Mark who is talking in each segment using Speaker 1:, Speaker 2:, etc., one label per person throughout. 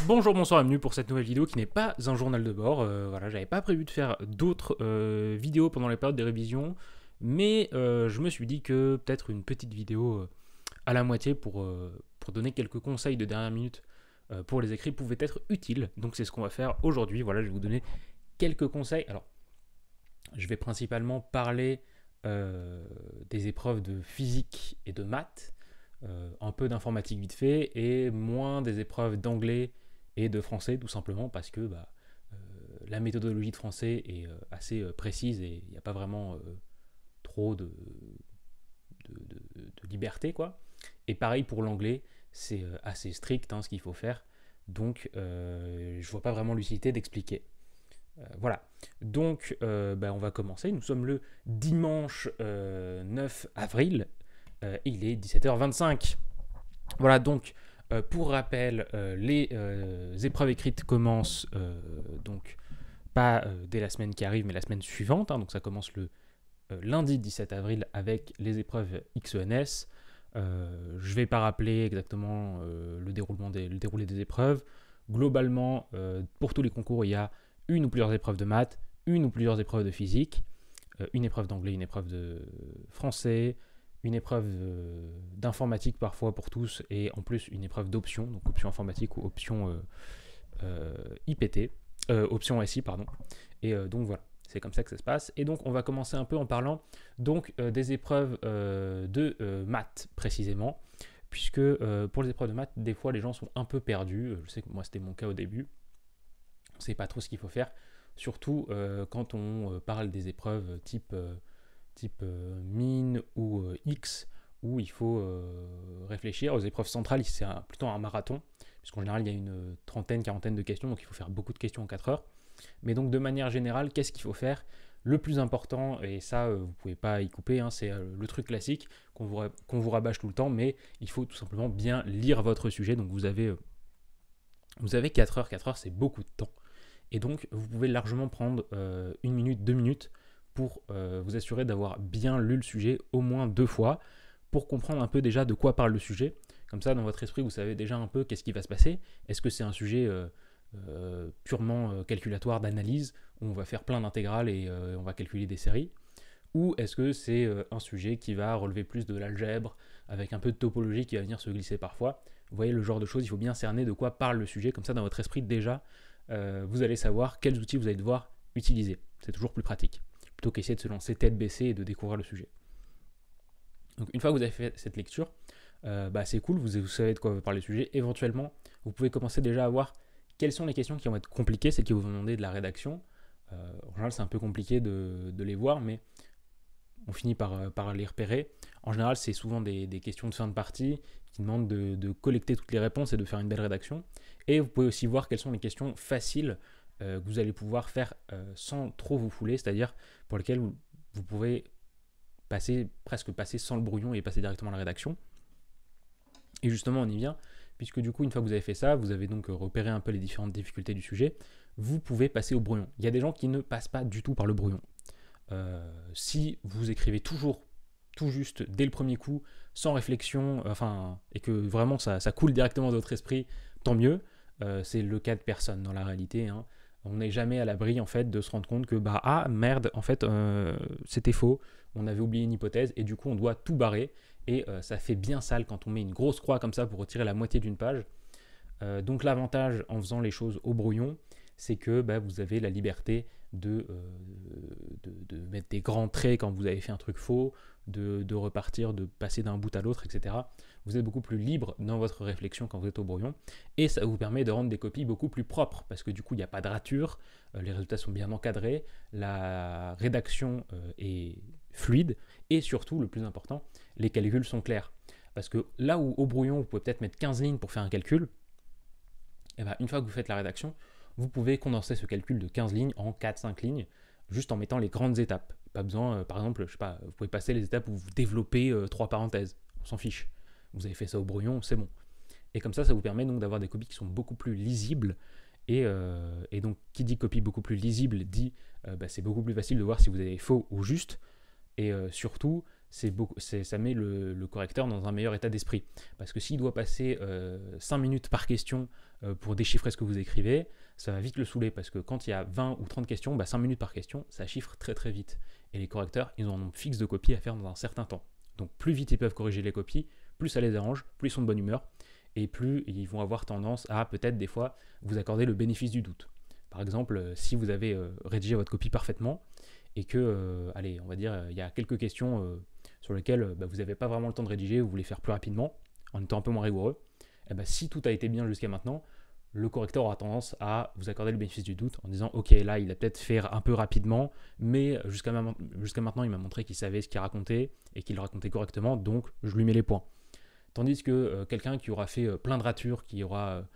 Speaker 1: Bonjour, bonsoir, bienvenue pour cette nouvelle vidéo qui n'est pas un journal de bord. Voilà, j'avais pas prévu de faire d'autres vidéos pendant les périodes des révisions, mais je me suis dit que peut-être une petite vidéo à la moitié pour donner quelques conseils de dernière minute pour les écrits pouvait être utile. Donc c'est ce qu'on va faire aujourd'hui. Voilà, je vais vous donner quelques conseils. Alors, je vais principalement parler des épreuves de physique et de maths, un peu d'informatique vite fait, et moins des épreuves d'anglais et de français, tout simplement parce que la méthodologie de français est assez précise et il n'y a pas vraiment trop de liberté, quoi. Et pareil pour l'anglais, c'est assez strict ce qu'il faut faire, donc je vois pas vraiment l'utilité d'expliquer. Voilà, donc on va commencer. Nous sommes le dimanche 9 avril, il est 17h25. Voilà, donc pour rappel, les épreuves écrites commencent donc pas dès la semaine qui arrive, mais la semaine suivante. Donc ça commence le lundi 17 avril avec les épreuves XENS. Je ne vais pas rappeler exactement le déroulé des épreuves. Globalement, pour tous les concours, il y a une ou plusieurs épreuves de maths, une ou plusieurs épreuves de physique, une épreuve d'anglais, une épreuve de français, une épreuve d'informatique parfois pour tous, et en plus une épreuve d'option, donc option informatique ou option IPT, option SI, pardon. Et donc voilà, c'est comme ça que ça se passe. Et donc on va commencer un peu en parlant donc des épreuves de maths précisément, puisque pour les épreuves de maths, des fois les gens sont un peu perdus. Je sais que moi c'était mon cas au début. On ne sait pas trop ce qu'il faut faire, surtout quand on parle des épreuves type mine ou X, où il faut réfléchir. Aux épreuves centrales, c'est plutôt un marathon, puisqu'en général, il y a une trentaine, quarantaine de questions, donc il faut faire beaucoup de questions en 4 heures. Mais donc, de manière générale, qu'est-ce qu'il faut faire? Le plus important, et ça, vous ne pouvez pas y couper, c'est le truc classique qu'on vous rabâche tout le temps, mais il faut tout simplement bien lire votre sujet. Donc, vous avez 4 heures. 4 heures, c'est beaucoup de temps. Et donc, vous pouvez largement prendre 1 minute, 2 minutes pour vous assurer d'avoir bien lu le sujet au moins 2 fois, pour comprendre un peu déjà de quoi parle le sujet. Comme ça, dans votre esprit, vous savez déjà un peu qu'est-ce qui va se passer. Est-ce que c'est un sujet purement calculatoire d'analyse, où on va faire plein d'intégrales et on va calculer des séries? Ou est-ce que c'est un sujet qui va relever plus de l'algèbre, avec un peu de topologie qui va venir se glisser parfois? Vous voyez le genre de choses, il faut bien cerner de quoi parle le sujet, comme ça dans votre esprit déjà, vous allez savoir quels outils vous allez devoir utiliser. C'est toujours plus pratique, plutôt qu'essayer de se lancer tête baissée et de découvrir le sujet. Donc une fois que vous avez fait cette lecture, c'est cool, vous savez de quoi va parler le sujet. Éventuellement, vous pouvez commencer déjà à voir quelles sont les questions qui vont être compliquées, celles qui vont vous demander de la rédaction. En général, c'est un peu compliqué de les voir, mais on finit par les repérer. En général, c'est souvent des questions de fin de partie qui demandent de collecter toutes les réponses et de faire une belle rédaction. Et vous pouvez aussi voir quelles sont les questions faciles que vous allez pouvoir faire sans trop vous fouler, c'est-à-dire pour lesquelles vous pouvez presque passer sans le brouillon et passer directement à la rédaction. Et justement, on y vient, puisque du coup, une fois que vous avez fait ça, vous avez donc repéré un peu les différentes difficultés du sujet, vous pouvez passer au brouillon. Il y a des gens qui ne passent pas du tout par le brouillon. Si vous écrivez toujours tout juste dès le premier coup, sans réflexion, et que vraiment ça coule directement de votre esprit, tant mieux. C'est le cas de personne dans la réalité. On n'est jamais à l'abri en fait de se rendre compte que merde, en fait c'était faux, on avait oublié une hypothèse et du coup on doit tout barrer, et ça fait bien sale quand on met une grosse croix comme ça pour retirer la moitié d'une page. Donc l'avantage en faisant les choses au brouillon, c'est que vous avez la liberté de mettre des grands traits quand vous avez fait un truc faux, de repartir, de passer d'un bout à l'autre, etc. Vous êtes beaucoup plus libre dans votre réflexion quand vous êtes au brouillon, et ça vous permet de rendre des copies beaucoup plus propres, parce que du coup il n'y a pas de rature, les résultats sont bien encadrés, la rédaction est fluide, et surtout, le plus important, les calculs sont clairs. Parce que là où au brouillon vous pouvez peut-être mettre 15 lignes pour faire un calcul, une fois que vous faites la rédaction, vous pouvez condenser ce calcul de 15 lignes en 4-5 lignes, juste en mettant les grandes étapes. Pas besoin, par exemple, vous pouvez passer les étapes où vous développez 3 parenthèses, on s'en fiche. Vous avez fait ça au brouillon, c'est bon. Et comme ça vous permet donc d'avoir des copies qui sont beaucoup plus lisibles. Et donc, qui dit copie beaucoup plus lisible dit c'est beaucoup plus facile de voir si vous avez faux ou juste. Et surtout, ça met le correcteur dans un meilleur état d'esprit. Parce que s'il doit passer 5 minutes par question pour déchiffrer ce que vous écrivez, ça va vite le saouler, parce que quand il y a 20 ou 30 questions, 5 minutes par question, ça chiffre très très vite. Et les correcteurs, ils ont un nombre fixe de copies à faire dans un certain temps. Donc plus vite ils peuvent corriger les copies, plus ça les arrange, plus ils sont de bonne humeur, et plus ils vont avoir tendance à peut-être des fois vous accorder le bénéfice du doute. Par exemple, si vous avez rédigé votre copie parfaitement, et que, allez, on va dire, il y a quelques questions sur lesquelles vous n'avez pas vraiment le temps de rédiger, vous voulez faire plus rapidement, en étant un peu moins rigoureux, si tout a été bien jusqu'à maintenant, le correcteur aura tendance à vous accorder le bénéfice du doute en disant ok, là il a peut-être fait un peu rapidement, mais jusqu'à maintenant il m'a montré qu'il savait ce qu'il racontait et qu'il le racontait correctement, donc je lui mets les points. Tandis que quelqu'un qui aura fait plein de ratures, qui aura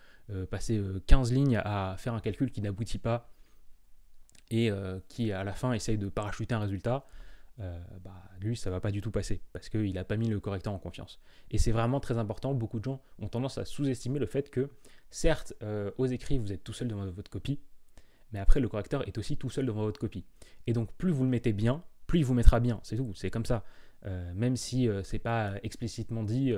Speaker 1: passé 15 lignes à faire un calcul qui n'aboutit pas et qui à la fin essaye de parachuter un résultat, lui ça va pas du tout passer parce qu'il n'a pas mis le correcteur en confiance. Et c'est vraiment très important. Beaucoup de gens ont tendance à sous-estimer le fait que certes aux écrits vous êtes tout seul devant votre copie, mais après le correcteur est aussi tout seul devant votre copie, et donc plus vous le mettez bien, plus il vous mettra bien, c'est tout, c'est comme ça. Même si c'est pas explicitement dit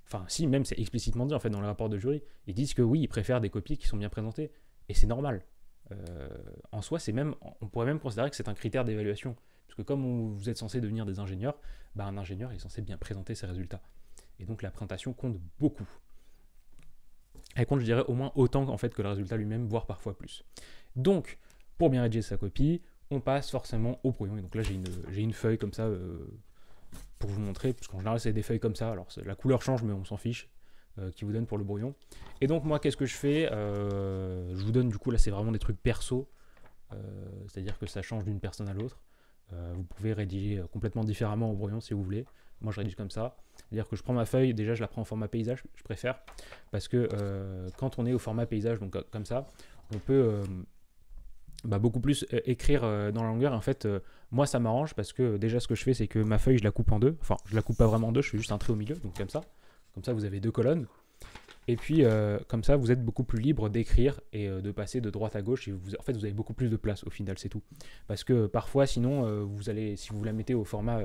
Speaker 1: enfin si, même c'est explicitement dit en fait dans le rapport de jury, ils disent que oui, ils préfèrent des copies qui sont bien présentées, et c'est normal. En soi, on pourrait même considérer que c'est un critère d'évaluation, parce que comme vous êtes censé devenir des ingénieurs, un ingénieur est censé bien présenter ses résultats, et donc la présentation compte beaucoup. Elle compte, je dirais, au moins autant en fait que le résultat lui-même, voire parfois plus. Donc, pour bien rédiger sa copie, on passe forcément au brouillon. Et donc là, j'ai une feuille comme ça pour vous montrer, parce qu'en général, c'est des feuilles comme ça. Alors, la couleur change, mais on s'en fiche, qui vous donne pour le brouillon. Et donc, moi, qu'est-ce que je fais je vous donne, du coup, là, c'est vraiment des trucs perso, c'est-à-dire que ça change d'une personne à l'autre. Vous pouvez rédiger complètement différemment au brouillon si vous voulez. Moi, je rédige comme ça. C'est-à-dire que je prends ma feuille, déjà, je la prends en format paysage, je préfère, parce que quand on est au format paysage, donc comme ça, on peut beaucoup plus écrire dans la longueur. En fait, moi, ça m'arrange parce que déjà, ce que je fais, c'est que ma feuille, je la coupe en deux. Enfin, je la coupe pas vraiment en deux, je fais juste un trait au milieu, donc comme ça. Comme ça, vous avez deux colonnes. Et puis, comme ça, vous êtes beaucoup plus libre d'écrire et de passer de droite à gauche. Et en fait, vous avez beaucoup plus de place au final, c'est tout. Parce que parfois, sinon, si vous la mettez au format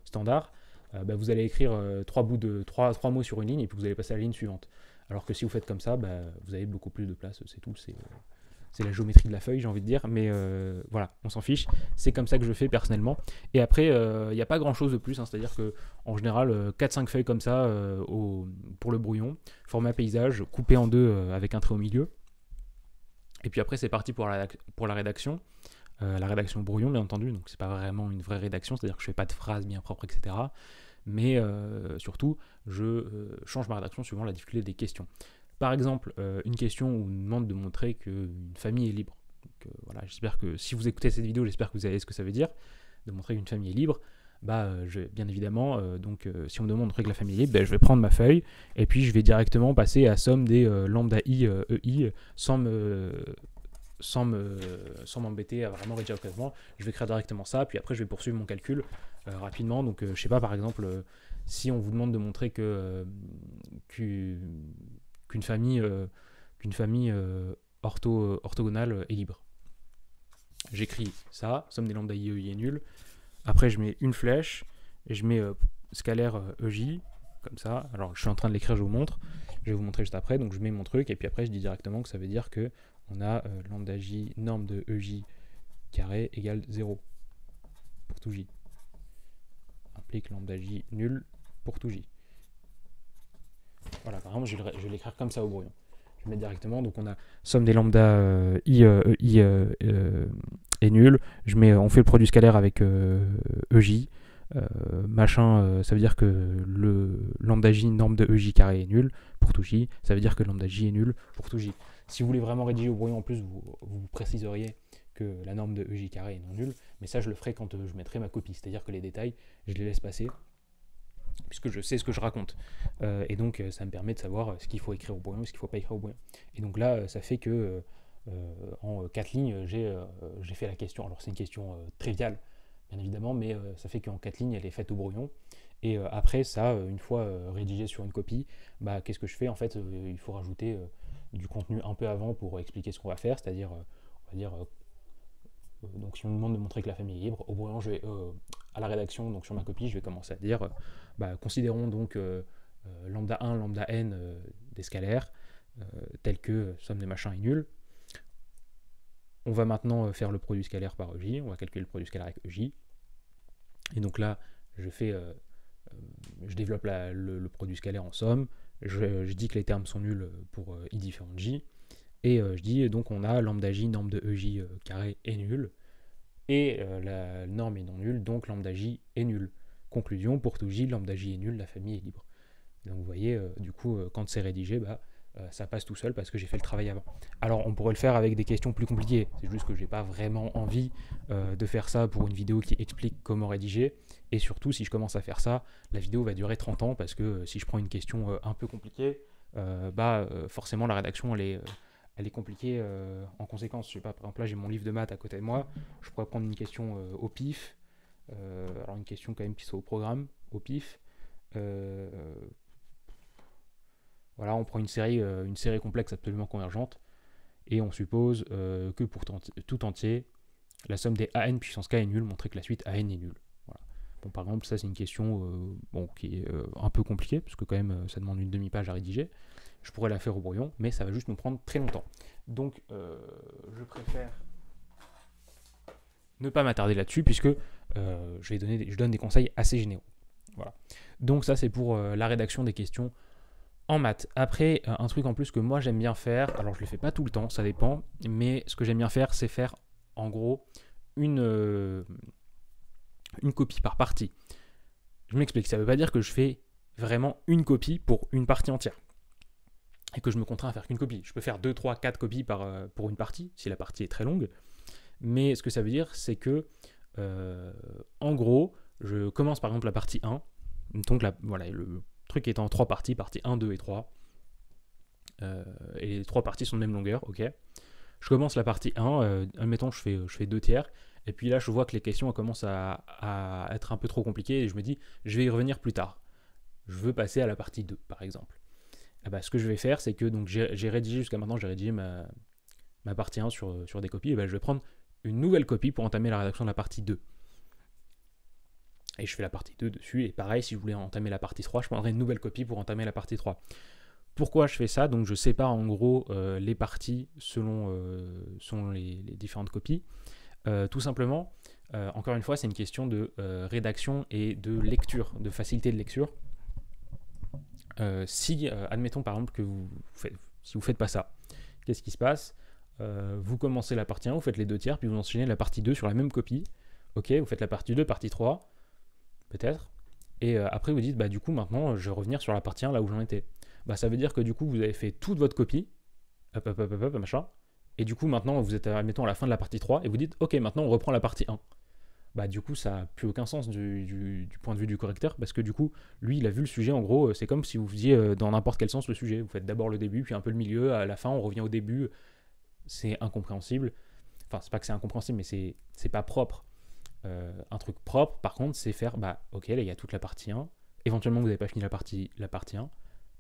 Speaker 1: standard, vous allez écrire trois mots sur une ligne et puis vous allez passer à la ligne suivante. Alors que si vous faites comme ça, vous avez beaucoup plus de place, c'est tout. C'est la géométrie de la feuille, j'ai envie de dire, mais voilà, on s'en fiche. C'est comme ça que je fais personnellement. Et après, il n'y a pas grand-chose de plus, hein, c'est-à-dire qu'en général, 4-5 feuilles comme ça pour le brouillon, format paysage, coupé en deux avec un trait au milieu. Et puis après, c'est parti pour la rédaction. La rédaction brouillon, bien entendu, donc c'est pas vraiment une vraie rédaction, c'est-à-dire que je fais pas de phrases bien propres, etc. Mais surtout, je change ma rédaction suivant la difficulté des questions. Par exemple, une question où on nous demande de montrer qu'une famille est libre. Donc, voilà, j'espère que si vous écoutez cette vidéo, j'espère que vous savez ce que ça veut dire, de montrer qu'une famille est libre. Bien évidemment, si on me demande de montrer que la famille est libre, je vais prendre ma feuille et puis je vais directement passer à somme des lambda i, ei, sans m'embêter à vraiment rédiger complètement. Je vais écrire directement ça, puis après je vais poursuivre mon calcul rapidement. Donc je sais pas, par exemple, si on vous demande de montrer qu'une famille orthogonale est libre. J'écris ça, somme des lambda i, ei est nul. Après je mets une flèche et je mets scalaire ej, comme ça. Alors je suis en train de l'écrire, je vous montre. Je vais vous montrer juste après. Donc je mets mon truc et puis après je dis directement que ça veut dire que on a lambda j norme de ej carré égale 0 pour tout j. Implique lambda j nul pour tout j. Voilà, par exemple, je vais l'écrire comme ça au brouillon. Je vais mettre directement, donc on a somme des lambda i, est nul. On fait le produit scalaire avec ej. Ça veut dire que le lambda j norme de ej carré est nul pour tout j. Ça veut dire que lambda j est nul pour tout j. Si vous voulez vraiment rédiger au brouillon en plus, vous préciseriez que la norme de ej carré est non nulle, mais ça je le ferai quand je mettrai ma copie, c'est-à-dire que les détails, je les laisse passer, puisque je sais ce que je raconte. Et donc ça me permet de savoir ce qu'il faut écrire au brouillon et ce qu'il ne faut pas écrire au brouillon. Et donc là, ça fait que en 4 lignes, j'ai fait la question. Alors c'est une question triviale, bien évidemment, mais ça fait qu'en 4 lignes, elle est faite au brouillon. Et après ça, une fois rédigée sur une copie, qu'est-ce que je fais? En fait, il faut rajouter du contenu un peu avant pour expliquer ce qu'on va faire, c'est-à-dire, on va dire, Donc si on me demande de montrer que la famille est libre, au brouillon, à la rédaction, donc sur ma copie, je vais commencer à dire, considérons donc lambda 1, lambda n des scalaires, tels que somme des machins est nulle. On va maintenant faire le produit scalaire par EJ, on va calculer le produit scalaire avec EJ. Et donc là, je développe le produit scalaire en somme, je dis que les termes sont nuls pour i différent de j, et je dis donc on a lambda j, norme de EJ carré est nul, et la norme est non nulle, donc lambda j est nul. Conclusion, pour tout j, lambda j est nul, la famille est libre. Donc vous voyez, du coup, quand c'est rédigé, ça passe tout seul parce que j'ai fait le travail avant. Alors on pourrait le faire avec des questions plus compliquées, c'est juste que j'ai pas vraiment envie de faire ça pour une vidéo qui explique comment rédiger, et surtout si je commence à faire ça, la vidéo va durer 30 ans parce que si je prends une question un peu compliquée, forcément la rédaction elle est compliquée en conséquence. Je sais pas, par exemple là j'ai mon livre de maths à côté de moi, je pourrais prendre une question au pif, alors une question quand même qui soit au programme, au pif. Voilà, on prend une série complexe absolument convergente, et on suppose que pour tout entier, la somme des an puissance k est nulle, montrer que la suite an est nulle. Voilà. Bon, par exemple, ça c'est une question qui est un peu compliquée, parce que quand même ça demande une demi-page à rédiger. Je pourrais la faire au brouillon, mais ça va juste nous prendre très longtemps. Donc je préfère ne pas m'attarder là-dessus, puisque je donne des conseils assez généraux. Voilà. Donc ça c'est pour la rédaction des questions en maths. Après, un truc en plus que moi j'aime bien faire, alors je le fais pas tout le temps, ça dépend, mais ce que j'aime bien faire, c'est faire en gros une copie par partie. Je m'explique, ça veut pas dire que je fais vraiment une copie pour une partie entière et que je me contrains à faire qu'une copie. Je peux faire 2, 3, 4 copies pour une partie, si la partie est très longue, mais ce que ça veut dire, c'est que en gros, je commence par exemple la partie 1, donc voilà, le truc est en 3 parties, partie 1, 2 et 3. Et les 3 parties sont de même longueur, ok. Je commence la partie 1, admettons je fais 2 tiers, et puis là je vois que les questions commencent à être un peu trop compliquées, et je me dis, je vais y revenir plus tard. Je veux passer à la partie 2, par exemple. Ce que je vais faire, c'est que donc, j'ai rédigé jusqu'à maintenant, j'ai rédigé ma partie 1 sur des copies, et je vais prendre une nouvelle copie pour entamer la rédaction de la partie 2. Et je fais la partie 2 dessus, et pareil, si je voulais entamer la partie 3, je prendrais une nouvelle copie pour entamer la partie 3. Pourquoi je fais ça? Donc je sépare en gros les parties selon les différentes copies. Tout simplement, encore une fois, c'est une question de rédaction et de lecture, de facilité de lecture. Si, admettons par exemple que si vous faites pas ça, qu'est-ce qui se passe? Vous commencez la partie 1, vous faites les 2 tiers, puis vous enchaînez la partie 2 sur la même copie. Ok, vous faites la partie 2, partie 3, peut-être. Et après vous dites, du coup maintenant je vais revenir sur la partie 1 là où j'en étais. Ça veut dire que du coup vous avez fait toute votre copie, machin, et du coup maintenant vous êtes, admettons, à la fin de la partie 3, et vous dites, ok, maintenant on reprend la partie 1. Du coup ça n'a plus aucun sens du point de vue du correcteur, parce que du coup lui il a vu le sujet, en gros c'est comme si vous faisiez dans n'importe quel sens le sujet, vous faites d'abord le début, puis un peu le milieu, à la fin on revient au début, c'est incompréhensible. Enfin c'est pas que c'est incompréhensible, mais c'est pas propre. Un truc propre par contre c'est faire, ok là il y a toute la partie 1, éventuellement vous n'avez pas fini la partie 1,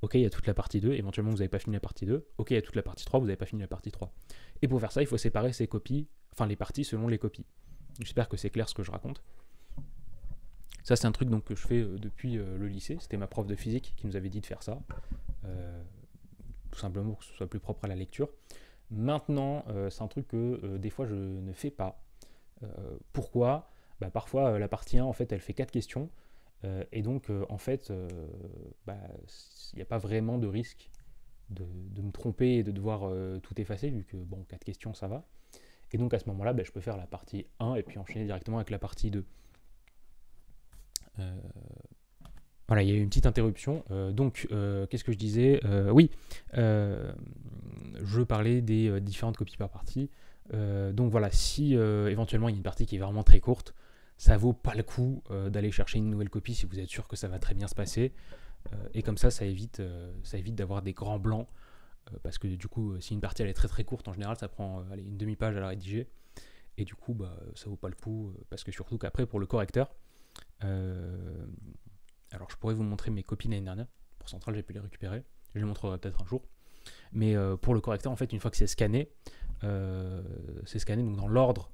Speaker 1: ok, il y a toute la partie 2, éventuellement vous n'avez pas fini la partie 2, ok, il y a toute la partie 3, vous n'avez pas fini la partie 3. Et pour faire ça, il faut séparer ces copies, enfin les parties selon les copies. J'espère que c'est clair ce que je raconte. Ça, c'est un truc donc, que je fais depuis le lycée. C'était ma prof de physique qui nous avait dit de faire ça. Tout simplement pour que ce soit plus propre à la lecture. Maintenant, c'est un truc que des fois je ne fais pas. Pourquoi? Parfois, la partie 1, en fait, elle fait 4 questions. Et donc, en fait, il n'y a pas vraiment de risque de me tromper et de devoir tout effacer, vu que, 4 questions, ça va. Et donc, à ce moment-là, je peux faire la partie 1 et puis enchaîner directement avec la partie 2. Voilà, il y a eu une petite interruption. Qu'est-ce que je disais? Oui, je parlais des différentes copies par partie. Donc voilà, si éventuellement il y a une partie qui est vraiment très courte, ça vaut pas le coup d'aller chercher une nouvelle copie si vous êtes sûr que ça va très bien se passer. Et comme ça évite d'avoir des grands blancs. Parce que du coup, si une partie elle est très très courte, en général ça prend une demi-page à la rédiger. Et du coup, ça vaut pas le coup. Parce que surtout qu'après, pour le correcteur, alors je pourrais vous montrer mes copies l'année dernière. Pour Centrale, j'ai pu les récupérer. Je les montrerai peut-être un jour. Mais pour le correcteur, en fait, une fois que c'est scanné donc dans l'ordre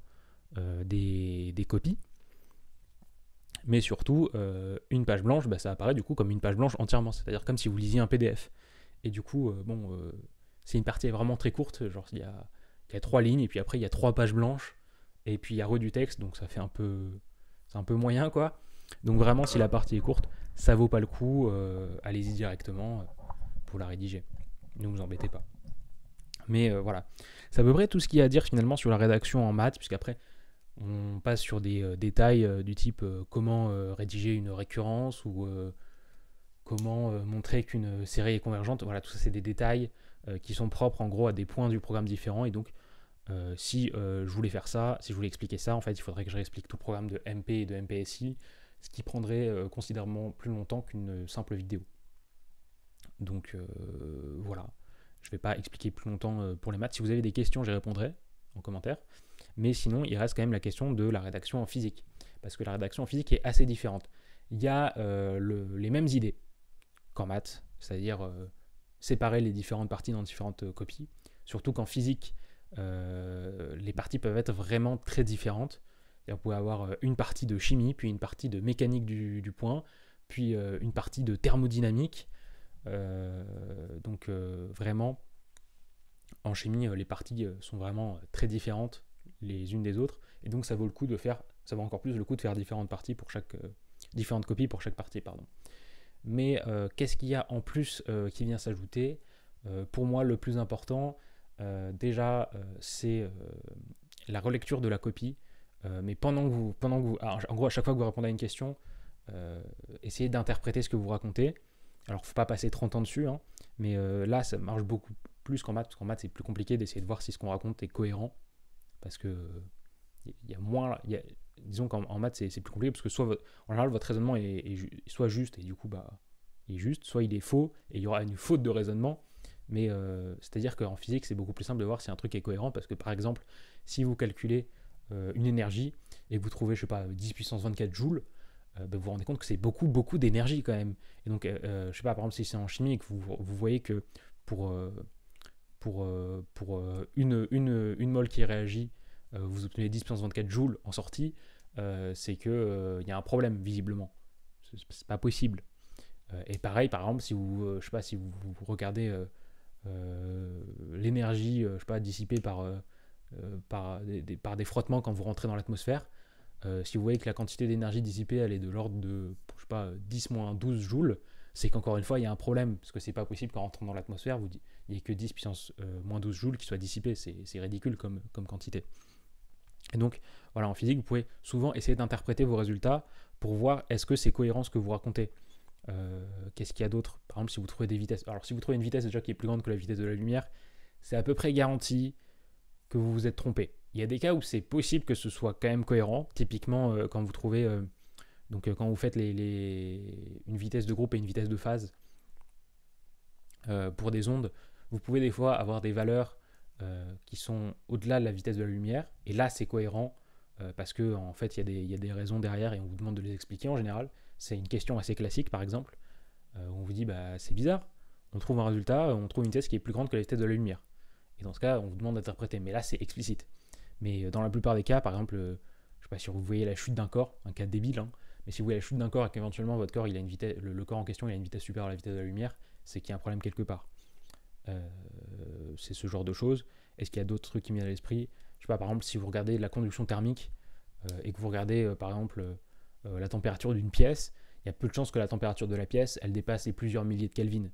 Speaker 1: des copies. Mais surtout, une page blanche, ça apparaît du coup comme une page blanche entièrement, c'est-à-dire comme si vous lisiez un PDF. Et du coup, c'est une partie vraiment très courte, genre il y a 3 lignes, et puis après il y a 3 pages blanches, et puis il y a du texte, donc ça fait c'est un peu moyen quoi. Donc vraiment, si la partie est courte, ça vaut pas le coup, allez-y directement pour la rédiger. Ne vous embêtez pas. Mais voilà, c'est à peu près tout ce qu'il y a à dire finalement sur la rédaction en maths, puisqu'après on passe sur des détails du type comment rédiger une récurrence ou comment montrer qu'une série est convergente. Voilà, tout ça c'est des détails qui sont propres en gros à des points du programme différents. Et donc si je voulais faire ça, si je voulais expliquer ça, en fait il faudrait que je réexplique tout le programme de MP et de MPSI, ce qui prendrait considérablement plus longtemps qu'une simple vidéo. Donc voilà, je ne vais pas expliquer plus longtemps pour les maths. Si vous avez des questions, j'y répondrai en commentaire. Mais sinon, il reste quand même la question de la rédaction en physique. Parce que la rédaction en physique est assez différente. Il y a les mêmes idées qu'en maths, c'est-à-dire séparer les différentes parties dans différentes copies. Surtout qu'en physique, les parties peuvent être vraiment très différentes. Vous pouvez avoir une partie de chimie, puis une partie de mécanique du point, puis une partie de thermodynamique. Donc vraiment, en chimie, les parties sont vraiment très différentes les unes des autres, et donc ça vaut encore plus le coup de faire différentes copies pour chaque partie, pardon. Mais qu'est-ce qu'il y a en plus qui vient s'ajouter? Pour moi, le plus important, déjà, c'est la relecture de la copie. Mais pendant que vous, alors, en gros, à chaque fois que vous répondez à une question, essayez d'interpréter ce que vous racontez. Alors, faut pas passer 30 ans dessus, hein, mais là, ça marche beaucoup plus qu'en maths, parce qu'en maths, c'est plus compliqué d'essayer de voir si ce qu'on raconte est cohérent, parce que il y a moins, disons qu'en maths, c'est plus compliqué, parce que en général, votre raisonnement est soit juste, et du coup, il est juste, soit il est faux, et il y aura une faute de raisonnement. Mais c'est-à-dire qu'en physique, c'est beaucoup plus simple de voir si un truc est cohérent, parce que par exemple, si vous calculez une énergie, et que vous trouvez, je sais pas, 10 puissance 24 joules, vous vous rendez compte que c'est beaucoup d'énergie quand même. Et donc, je sais pas, par exemple, si c'est en chimie et que vous voyez que pour une mole qui réagit, vous obtenez 10 puissance 24 joules en sortie, c'est qu'il y a un problème, visiblement. C'est pas possible. Et pareil, par exemple, si je sais pas, si vous regardez l'énergie, je sais pas, dissipée par des frottements quand vous rentrez dans l'atmosphère, si vous voyez que la quantité d'énergie dissipée elle est de l'ordre de, je sais pas, 10 moins 12 joules, c'est qu'encore une fois il y a un problème, parce que c'est pas possible qu'en rentrant dans l'atmosphère il n'y ait que 10 puissance moins 12 joules qui soient dissipés, c'est ridicule comme quantité. Et donc voilà, en physique vous pouvez souvent essayer d'interpréter vos résultats pour voir est-ce que c'est cohérent ce que vous racontez. Qu'est-ce qu'il y a d'autre? Par exemple, si vous trouvez des vitesses, alors si vous trouvez une vitesse déjà qui est plus grande que la vitesse de la lumière, c'est à peu près garanti que vous vous êtes trompé. Il y a des cas où c'est possible que ce soit quand même cohérent. Typiquement, quand vous trouvez, quand vous faites une vitesse de groupe et une vitesse de phase pour des ondes, vous pouvez des fois avoir des valeurs qui sont au-delà de la vitesse de la lumière. Et là, c'est cohérent parce que en fait, il y a des raisons derrière et on vous demande de les expliquer en général. C'est une question assez classique, par exemple. On vous dit, c'est bizarre. On trouve un résultat, on trouve une vitesse qui est plus grande que la vitesse de la lumière. Et dans ce cas, on vous demande d'interpréter. Mais là, c'est explicite. Mais dans la plupart des cas, par exemple, je ne sais pas si vous voyez la chute d'un corps, un cas débile, hein, mais si vous voyez la chute d'un corps et qu'éventuellement votre corps, il a une vitesse, le corps en question, il a une vitesse supérieure à la vitesse de la lumière, c'est qu'il y a un problème quelque part. C'est ce genre de choses. Est-ce qu'il y a d'autres trucs qui me viennent à l'esprit? Je sais pas, par exemple, si vous regardez la conduction thermique et que vous regardez, par exemple, la température d'une pièce, il y a peu de chances que la température de la pièce, elle dépasse les plusieurs milliers de Kelvin.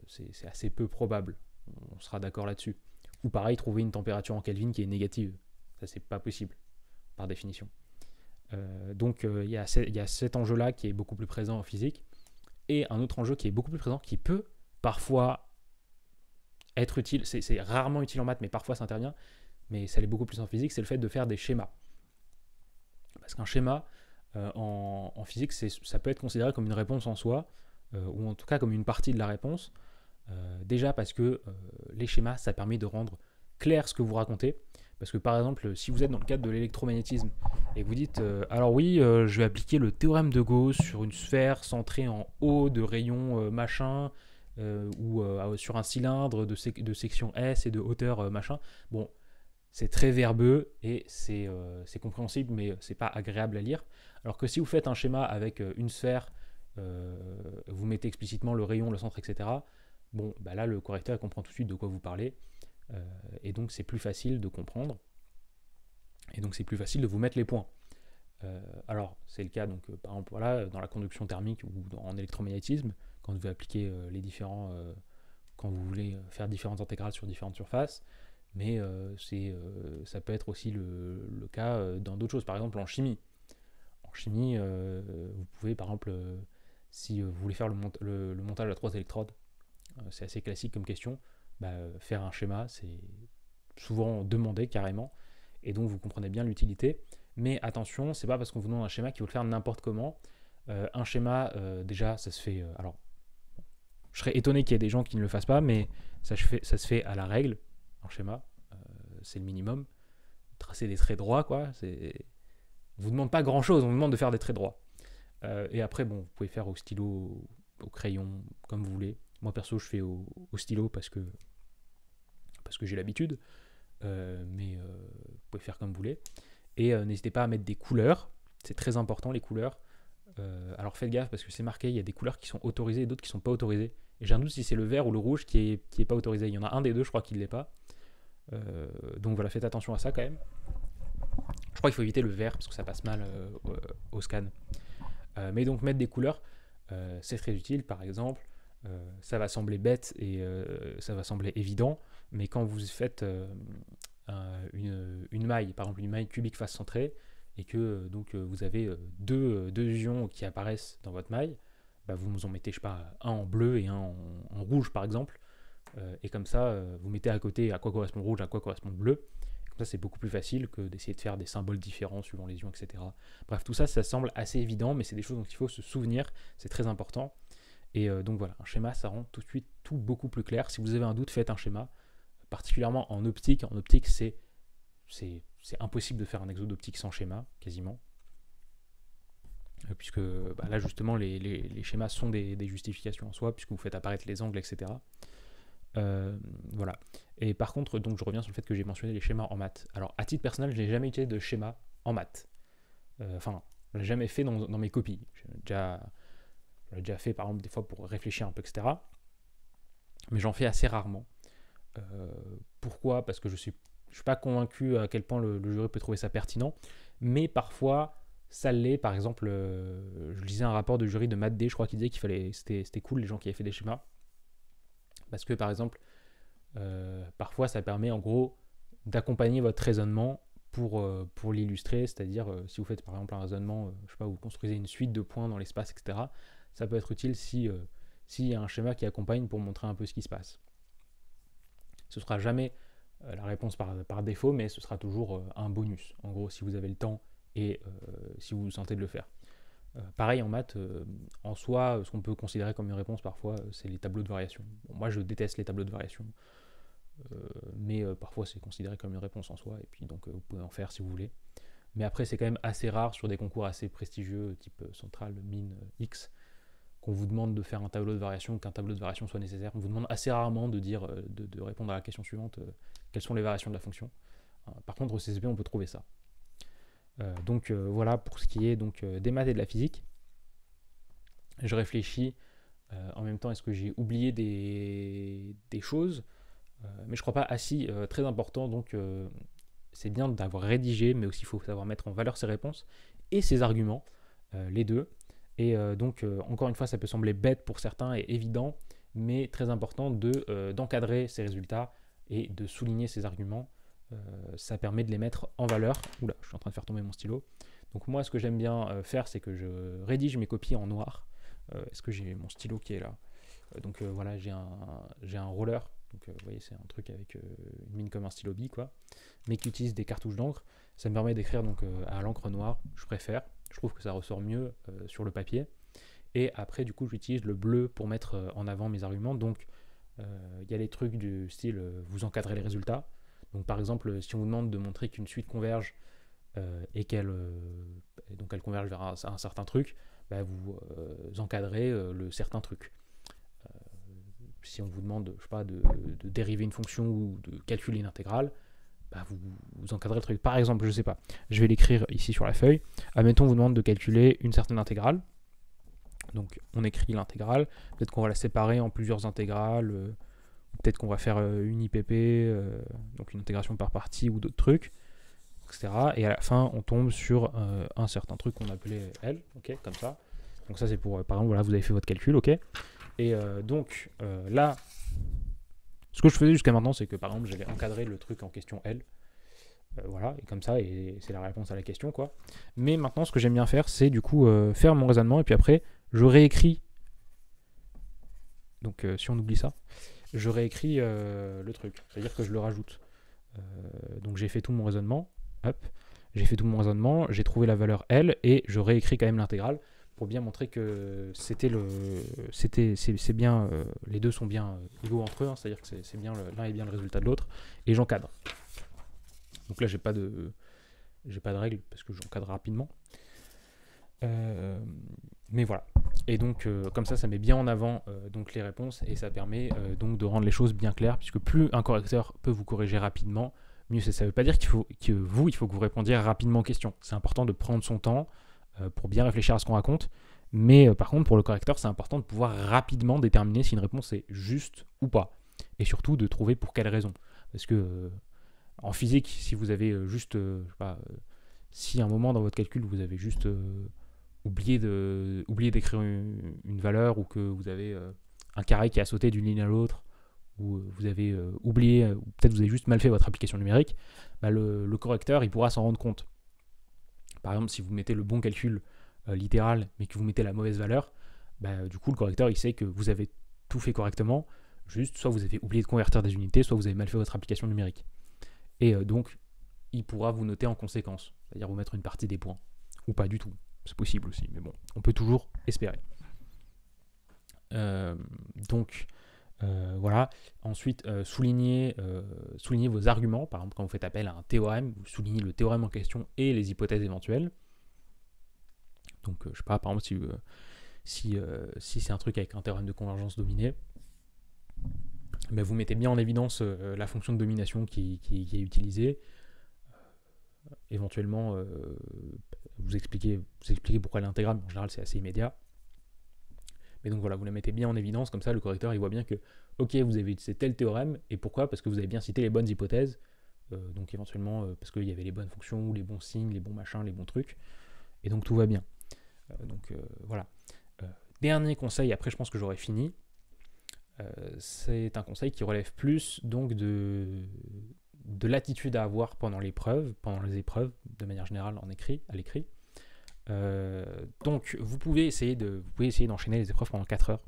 Speaker 1: C'est assez peu probable. On sera d'accord là-dessus. Ou pareil, trouver une température en Kelvin qui est négative. Ça, c'est pas possible, par définition. Donc, il y a cet enjeu-là qui est beaucoup plus présent en physique. Et un autre enjeu qui est beaucoup plus présent, qui peut parfois être utile, c'est rarement utile en maths, mais parfois ça intervient, mais ça l'est beaucoup plus en physique, c'est le fait de faire des schémas. Parce qu'un schéma, en physique, ça peut être considéré comme une réponse en soi, ou en tout cas comme une partie de la réponse. Déjà parce que les schémas, ça permet de rendre clair ce que vous racontez. Parce que par exemple, si vous êtes dans le cadre de l'électromagnétisme et que vous dites alors oui, je vais appliquer le théorème de Gauss sur une sphère centrée en haut de rayon machin, ou sur un cylindre de section S et de hauteur machin. Bon, c'est très verbeux et c'est compréhensible, mais c'est pas agréable à lire. Alors que si vous faites un schéma avec une sphère, vous mettez explicitement le rayon, le centre, etc., bon, bah là, le correcteur comprend tout de suite de quoi vous parlez, et donc c'est plus facile de comprendre, et donc c'est plus facile de vous mettre les points. Alors, c'est le cas, donc, par exemple, voilà, dans la conduction thermique ou en électromagnétisme, quand vous appliquez les différents, quand vous voulez faire différentes intégrales sur différentes surfaces, mais ça peut être aussi le cas dans d'autres choses, par exemple en chimie. En chimie, vous pouvez, par exemple, si vous voulez faire le montage à 3 électrodes, c'est assez classique comme question, bah, faire un schéma, c'est souvent demandé carrément, et donc vous comprenez bien l'utilité. Mais attention, c'est pas parce qu'on vous demande un schéma qu'il faut le faire n'importe comment. Un schéma, déjà, ça se fait. Alors, je serais étonné qu'il y ait des gens qui ne le fassent pas, mais ça se fait à la règle. Un schéma, c'est le minimum. Tracer des traits droits, quoi. On vous demande pas grand chose, on vous demande de faire des traits droits. Et après, bon, vous pouvez faire au stylo, au crayon, comme vous voulez. Moi, perso, je fais au stylo parce que j'ai l'habitude. Mais vous pouvez faire comme vous voulez. Et n'hésitez pas à mettre des couleurs. C'est très important, les couleurs. Alors faites gaffe parce que c'est marqué, il y a des couleurs qui sont autorisées et d'autres qui sont pas autorisées. Et j'ai un doute si c'est le vert ou le rouge qui est pas autorisé. Il y en a un des deux, je crois qu'il l'est pas. Donc voilà, faites attention à ça quand même. Je crois qu'il faut éviter le vert parce que ça passe mal au scan. Mais donc mettre des couleurs, c'est très utile. Par exemple, ça va sembler bête et ça va sembler évident, mais quand vous faites une maille, par exemple une maille cubique face centrée, et que donc vous avez deux ions qui apparaissent dans votre maille, bah, vous en mettez, je sais pas, un en bleu et un en rouge par exemple, et comme ça vous mettez à côté à quoi correspond le rouge, à quoi correspond le bleu. Comme ça c'est beaucoup plus facile que d'essayer de faire des symboles différents suivant les ions, etc. Bref, tout ça, ça semble assez évident, mais c'est des choses dont il faut se souvenir, c'est très important. Et donc voilà, un schéma, ça rend tout de suite tout beaucoup plus clair. Si vous avez un doute, faites un schéma, particulièrement en optique. En optique, c'est impossible de faire un exo d'optique sans schéma, quasiment. Puisque bah, là, justement, les schémas sont des justifications en soi, puisque vous faites apparaître les angles, etc. Voilà. Et par contre, donc, je reviens sur le fait que j'ai mentionné les schémas en maths. Alors, à titre personnel, je n'ai jamais utilisé de schéma en maths. Enfin, je ne l'ai jamais fait dans mes copies. Je l'ai déjà fait, par exemple, des fois pour réfléchir un peu, etc. Mais j'en fais assez rarement. Pourquoi ? Parce que je suis pas convaincu à quel point le jury peut trouver ça pertinent. Mais parfois, ça l'est. Par exemple, je lisais un rapport de jury de Math D, je crois qu'il disait c'était cool les gens qui avaient fait des schémas. Parce que, par exemple, parfois, ça permet en gros d'accompagner votre raisonnement pour l'illustrer. C'est-à-dire, si vous faites par exemple un raisonnement, je sais pas, vous construisez une suite de points dans l'espace, etc., ça peut être utile s'il y a un schéma qui accompagne pour montrer un peu ce qui se passe. Ce ne sera jamais la réponse par défaut, mais ce sera toujours un bonus, en gros, si vous avez le temps et si vous vous sentez de le faire. Pareil en maths, en soi, ce qu'on peut considérer comme une réponse parfois, c'est les tableaux de variation. Bon, moi, je déteste les tableaux de variation, mais parfois c'est considéré comme une réponse en soi, et puis donc vous pouvez en faire si vous voulez. Mais après, c'est quand même assez rare sur des concours assez prestigieux, type Centrale, Mines, X, qu'on vous demande de faire un tableau de variation, qu'un tableau de variation soit nécessaire. On vous demande assez rarement de dire, de répondre à la question suivante, quelles sont les variations de la fonction. Par contre, au CSP, on peut trouver ça. Donc voilà pour ce qui est donc, des maths et de la physique. Je réfléchis en même temps, est-ce que j'ai oublié des choses, mais je crois pas. Très important, donc c'est bien d'avoir rédigé, mais aussi il faut savoir mettre en valeur ses réponses et ses arguments, les deux. Et donc, encore une fois, ça peut sembler bête pour certains et évident, mais très important d'encadrer ces résultats et de souligner ces arguments. Ça permet de les mettre en valeur. Oula, je suis en train de faire tomber mon stylo. Donc moi, ce que j'aime bien faire, c'est que je rédige mes copies en noir. Est-ce que j'ai mon stylo qui est là ? Donc voilà, j'ai un roller. Donc vous voyez, c'est un truc avec une mine comme un stylo bille, quoi, mais qui utilise des cartouches d'encre. Ça me permet d'écrire donc à l'encre noire. Je préfère. Je trouve que ça ressort mieux sur le papier. Et après, du coup, j'utilise le bleu pour mettre en avant mes arguments. Donc, il y a les trucs du style vous encadrez les résultats. Donc, par exemple, si on vous demande de montrer qu'une suite converge et qu'elle converge vers un certain truc, bah, vous encadrez le certain truc. Si on vous demande, je sais pas, de dériver une fonction ou de calculer une intégrale, bah, vous encadrez le truc. Par exemple, je sais pas, je vais l'écrire ici sur la feuille. Admettons, on vous demande de calculer une certaine intégrale. Donc on écrit l'intégrale, peut-être qu'on va la séparer en plusieurs intégrales, peut-être qu'on va faire une IPP, donc une intégration par partie ou d'autres trucs, etc. Et à la fin, on tombe sur un certain truc qu'on appelait L, ok, comme ça. Donc ça c'est pour, par exemple, voilà, vous avez fait votre calcul, ok. Et donc là, ce que je faisais jusqu'à maintenant, c'est que par exemple, j'allais encadrer le truc en question L, voilà, et comme ça, et c'est la réponse à la question, quoi. Mais maintenant, ce que j'aime bien faire, c'est du coup faire mon raisonnement, et puis après, je réécris. Donc si on oublie ça, je réécris le truc, c'est-à-dire que je le rajoute. Donc j'ai fait tout mon raisonnement, hop, j'ai fait tout mon raisonnement, j'ai trouvé la valeur L, et je réécris quand même l'intégrale pour bien montrer que c'est bien, les deux sont bien égaux entre eux, hein, c'est-à-dire que c'est bien l'un est bien le résultat de l'autre, et j'encadre. Donc là j'ai pas de règle parce que j'encadre rapidement. Mais voilà. Et donc comme ça met bien en avant donc les réponses, et ça permet donc de rendre les choses bien claires, puisque plus un correcteur peut vous corriger rapidement, mieux c'est. Ça ne veut pas dire qu'il faut que vous répondiez rapidement aux questions. C'est important de prendre son temps pour bien réfléchir à ce qu'on raconte. Mais par contre, pour le correcteur, c'est important de pouvoir rapidement déterminer si une réponse est juste ou pas. Et surtout de trouver pour quelle raison. Parce que en physique, si vous avez juste, je sais pas, si à un moment dans votre calcul, vous avez juste oublié d'écrire une valeur, ou que vous avez un carré qui a sauté d'une ligne à l'autre, ou vous avez oublié, ou peut-être vous avez juste mal fait votre application numérique, bah le correcteur, il pourra s'en rendre compte. Par exemple, si vous mettez le bon calcul littéral, mais que vous mettez la mauvaise valeur, bah, du coup, le correcteur, il sait que vous avez tout fait correctement, juste soit vous avez oublié de convertir des unités, soit vous avez mal fait votre application numérique. Et donc, il pourra vous noter en conséquence, c'est-à-dire vous mettre une partie des points, ou pas du tout. C'est possible aussi, mais bon, on peut toujours espérer. Donc, voilà. Ensuite, soulignez vos arguments. Par exemple, quand vous faites appel à un théorème, vous soulignez le théorème en question et les hypothèses éventuelles. Donc, je sais pas, par exemple, si c'est un truc avec un théorème de convergence dominée, mais vous mettez bien en évidence la fonction de domination qui est utilisée. Éventuellement, vous expliquez pourquoi l'intégrale, mais en général c'est assez immédiat. Mais donc voilà, vous la mettez bien en évidence, comme ça le correcteur il voit bien que, ok, vous avez utilisé tel théorème, et pourquoi? Parce que vous avez bien cité les bonnes hypothèses, donc éventuellement parce qu'il y avait les bonnes fonctions, ou les bons signes, les bons machins, les bons trucs, et donc tout va bien. Donc voilà. Dernier conseil, après je pense que j'aurai fini, c'est un conseil qui relève plus donc de l'attitude à avoir pendant les épreuves, de manière générale à l'écrit. Donc vous pouvez essayer d'enchaîner les épreuves pendant 4 heures.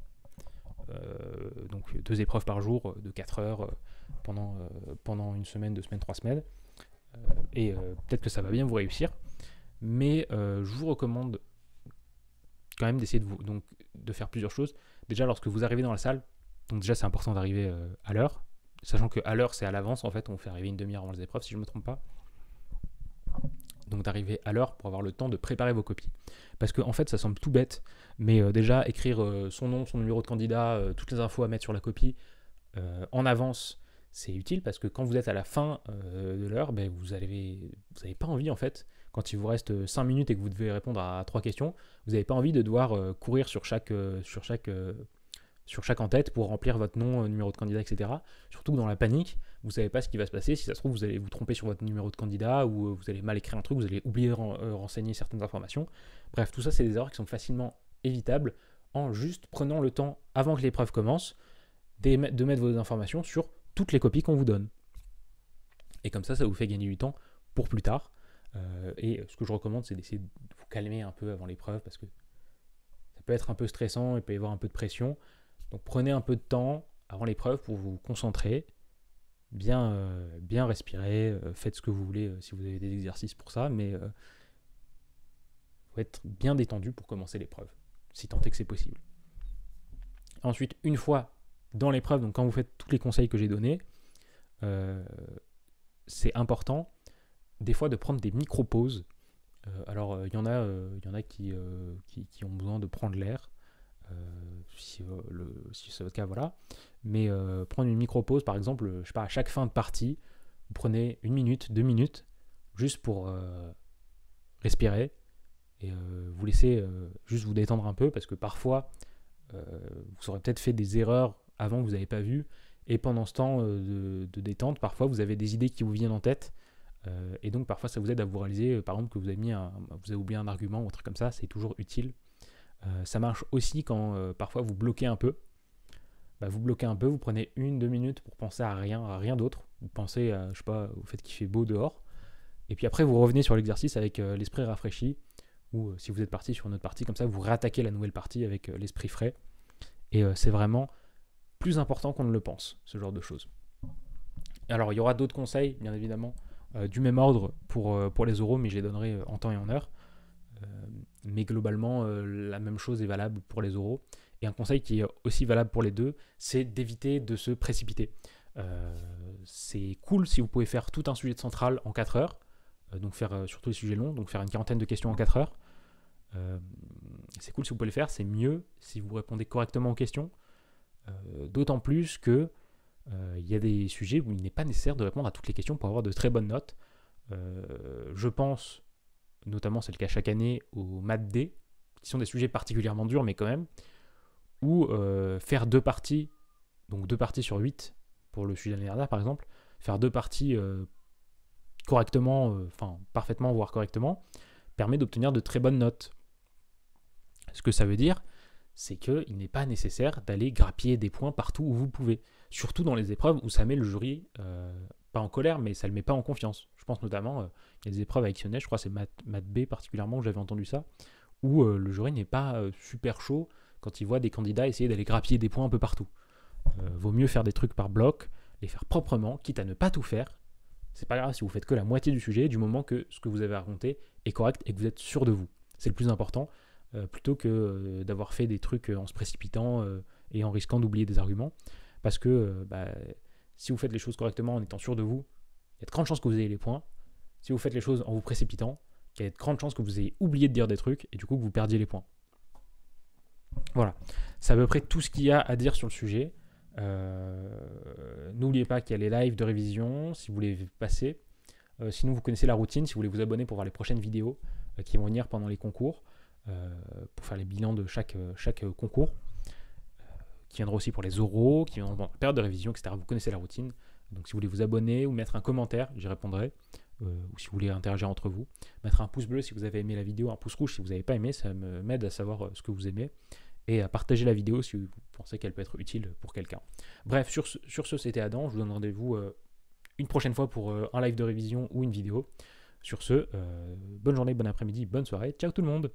Speaker 1: Donc 2 épreuves par jour de 4 heures pendant une semaine, 2 semaines, 3 semaines. Et peut-être que ça va bien vous réussir. Mais je vous recommande quand même d'essayer de faire plusieurs choses. Déjà, lorsque vous arrivez dans la salle, donc déjà c'est important d'arriver à l'heure, sachant qu'à l'heure c'est à l'avance, en fait on fait arriver une demi-heure avant les épreuves si je ne me trompe pas. Donc d'arriver à l'heure pour avoir le temps de préparer vos copies. Parce que en fait ça semble tout bête, mais déjà écrire son nom, son numéro de candidat, toutes les infos à mettre sur la copie en avance, c'est utile, parce que quand vous êtes à la fin de l'heure, ben, vous n'avez pas envie, en fait, quand il vous reste 5 minutes et que vous devez répondre à 3 questions, vous n'avez pas envie de devoir courir sur chaque en-tête pour remplir votre nom, numéro de candidat, etc. Surtout que dans la panique, vous ne savez pas ce qui va se passer. Si ça se trouve, vous allez vous tromper sur votre numéro de candidat, ou vous allez mal écrire un truc, vous allez oublier de renseigner certaines informations. Bref, tout ça, c'est des erreurs qui sont facilement évitables en juste prenant le temps, avant que l'épreuve commence, de mettre vos informations sur toutes les copies qu'on vous donne. Et comme ça vous fait gagner du temps pour plus tard. Et ce que je recommande, c'est d'essayer de vous calmer un peu avant l'épreuve, parce que ça peut être un peu stressant, il peut y avoir un peu de pression. Donc prenez un peu de temps avant l'épreuve pour vous concentrer, bien respirer, faites ce que vous voulez si vous avez des exercices pour ça, mais il faut être bien détendu pour commencer l'épreuve, si tant est que c'est possible. Ensuite, une fois dans l'épreuve, donc quand vous faites tous les conseils que j'ai donnés, c'est important des fois de prendre des micro-pauses. Alors il y en a qui ont besoin de prendre l'air, si c'est votre cas, voilà. Mais prendre une micro-pause, par exemple, je sais pas, à chaque fin de partie, vous prenez 1 minute, 2 minutes, juste pour respirer et vous laissez juste vous détendre un peu, parce que parfois, vous aurez peut-être fait des erreurs avant que vous n'avez pas vu, et pendant ce temps de détente, parfois vous avez des idées qui vous viennent en tête, et donc parfois ça vous aide à vous réaliser, par exemple, que vous avez oublié un argument ou un truc comme ça, c'est toujours utile. Ça marche aussi quand parfois vous bloquez un peu. Vous bloquez un peu, vous prenez 1-2 minutes pour penser à rien d'autre. Vous pensez à, je sais pas, au fait qu'il fait beau dehors. Et puis après, vous revenez sur l'exercice avec l'esprit rafraîchi. Ou si vous êtes parti sur une autre partie, comme ça, vous réattaquez la nouvelle partie avec l'esprit frais. Et c'est vraiment plus important qu'on ne le pense, ce genre de choses. Alors, il y aura d'autres conseils, bien évidemment, du même ordre pour les oraux, mais je les donnerai en temps et en heure. Mais globalement, la même chose est valable pour les oraux. Et un conseil qui est aussi valable pour les deux, c'est d'éviter de se précipiter. C'est cool si vous pouvez faire tout un sujet de centrale en 4 heures, donc faire surtout les sujets longs, donc faire une quarantaine de questions en 4 heures. C'est cool si vous pouvez le faire, c'est mieux si vous répondez correctement aux questions, d'autant plus que il y a des sujets où il n'est pas nécessaire de répondre à toutes les questions pour avoir de très bonnes notes. Je pense, notamment c'est le cas chaque année, aux maths D, qui sont des sujets particulièrement durs, mais quand même, ou faire 2 parties, donc 2 parties sur 8 pour le sujet de l'année dernière par exemple, faire 2 parties correctement, parfaitement, voire correctement, permet d'obtenir de très bonnes notes. Ce que ça veut dire, c'est qu'il n'est pas nécessaire d'aller grappiller des points partout où vous pouvez, surtout dans les épreuves où ça met le jury pas en colère, mais ça le met pas en confiance. Je pense notamment, il y a des épreuves additionnelles, je crois que c'est maths B particulièrement, où j'avais entendu ça, où le jury n'est pas super chaud quand il voit des candidats essayer d'aller grappiller des points un peu partout. Vaut mieux faire des trucs par bloc, les faire proprement, quitte à ne pas tout faire. C'est pas grave si vous faites que la moitié du sujet, du moment que ce que vous avez à raconter est correct et que vous êtes sûr de vous. C'est le plus important, plutôt que d'avoir fait des trucs en se précipitant et en risquant d'oublier des arguments. Parce que si vous faites les choses correctement en étant sûr de vous, il y a de grandes chances que vous ayez les points. Si vous faites les choses en vous précipitant, il y a de grandes chances que vous ayez oublié de dire des trucs et du coup que vous perdiez les points. Voilà, c'est à peu près tout ce qu'il y a à dire sur le sujet. N'oubliez pas qu'il y a les lives de révision si vous voulez passer. Sinon, vous connaissez la routine si vous voulez vous abonner pour voir les prochaines vidéos qui vont venir pendant les concours, pour faire les bilans de chaque concours, qui viendra aussi pour les oraux, qui viendront pendant la période de révision, etc. Vous connaissez la routine. Donc, si vous voulez vous abonner ou mettre un commentaire, j'y répondrai. Ou si vous voulez interagir entre vous, mettre un pouce bleu si vous avez aimé la vidéo, un pouce rouge si vous n'avez pas aimé, ça m'aide à savoir ce que vous aimez, et à partager la vidéo si vous pensez qu'elle peut être utile pour quelqu'un. Bref, sur ce c'était Adam, je vous donne rendez-vous une prochaine fois pour un live de révision ou une vidéo. Sur ce, bonne journée, bon après-midi, bonne soirée, ciao tout le monde.